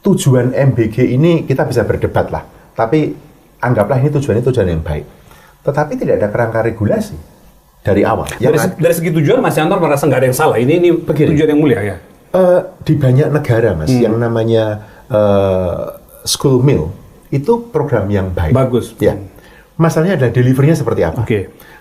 tujuan MBG ini kita bisa berdebat lah, tapi anggaplah ini tujuan yang baik. Tetapi tidak ada kerangka regulasi dari awal. Dari segi tujuan, Mas Yantor merasa nggak ada yang salah. Ini tujuan yang mulia ya? Di banyak negara, Mas, yang namanya school meal, itu program yang baik. Bagus. Ya. Masalahnya adalah delivery-nya seperti apa.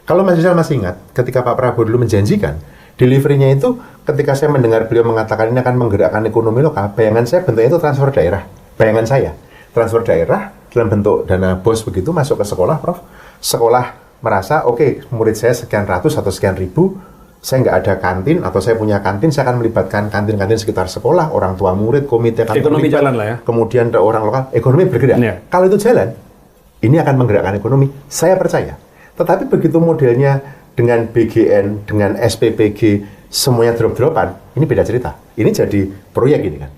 Kalau Mas Rizal masih ingat, ketika Pak Prabowo dulu menjanjikan, delivery-nya itu ketika saya mendengar beliau mengatakan ini akan menggerakkan ekonomi lokal, bayangan saya bentuknya itu transfer daerah. Bayangan saya, transfer daerah dalam bentuk dana BOS begitu masuk ke sekolah, Prof. Sekolah merasa, oke, murid saya sekian ratus atau sekian ribu, saya nggak ada kantin atau saya punya kantin, saya akan melibatkan kantin-kantin sekitar sekolah, orang tua murid, komite kantin. Ekonomi jalan lah ya. Kemudian orang lokal, ekonomi bergerak. Yeah. Kalau itu jalan, ini akan menggerakkan ekonomi. Saya percaya. Tetapi begitu modelnya dengan BGN, dengan SPPG, semuanya drop-dropan, ini beda cerita. Ini jadi proyek ini kan.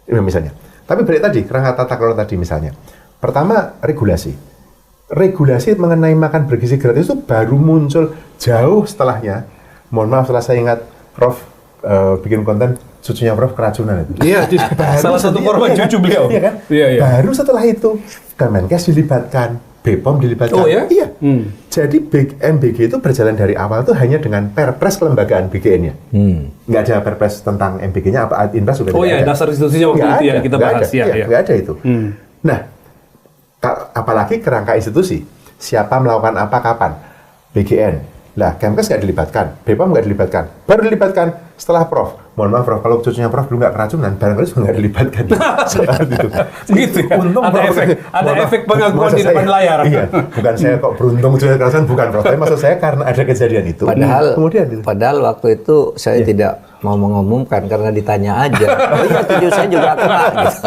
Ini misalnya. Tapi balik tadi, kerangka tata kelola tadi misalnya. Pertama, regulasi. Regulasi mengenai makan bergizi gratis itu baru muncul jauh setelahnya. Mohon maaf, setelah saya ingat, Prof bikin konten, cucunya Prof keracunan itu. Iya, salah satu korban cucu beliau. Iya kan? Iya. Baru setelah itu, Kemenkes dilibatkan, BPOM dilibatkan. Oh ya? Iya. Jadi MBG itu berjalan dari awal itu hanya dengan perpres kelembagaan BGN-nya. Nggak ada perpres tentang MBG-nya, apa Inpres juga tidak ada. Oh iya, dasar institusinya waktu itu yang kita bahas. Nggak ada itu. Nah, apalagi kerangka institusi. Siapa melakukan apa, kapan? BGN. Lah, Kemenkes nggak dilibatkan, BPOM nggak dilibatkan. Baru dilibatkan setelah Prof. Mohon maaf, Prof, kalau cucunya Prof dulu nggak keracunan, barangkali juga nggak dilibatkan. Gitu ya? Untung ada efek pengakuan di depan layar. Iya, bukan saya kok beruntung cucunya keracunan, bukan, Prof. Tapi maksud saya karena ada kejadian itu. Padahal waktu itu saya tidak mau mengumumkan karena ditanya aja. Oh iya, cucu saya juga kena. Gitu.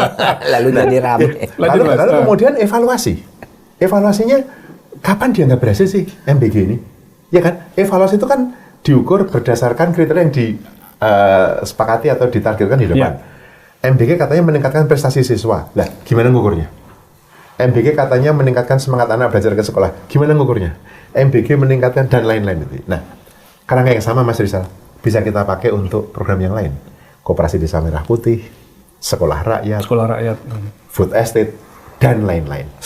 Lalu jadi rame. Lalu kemudian evaluasi. Evaluasinya, kapan dia nggak berhasil sih MBG ini? Ya kan, evaluasi itu kan diukur berdasarkan kriteria yang disepakati atau ditargetkan di depan. MBG katanya meningkatkan prestasi siswa. Lah, gimana ngukurnya? MBG katanya meningkatkan semangat anak belajar ke sekolah. Gimana ngukurnya? MBG meningkatkan dan lain-lain. Nah, kerangka yang sama, Mas Rizal, bisa kita pakai untuk program yang lain. Koperasi Desa Merah Putih, Sekolah Rakyat, Sekolah Rakyat, Food Estate, dan lain-lain.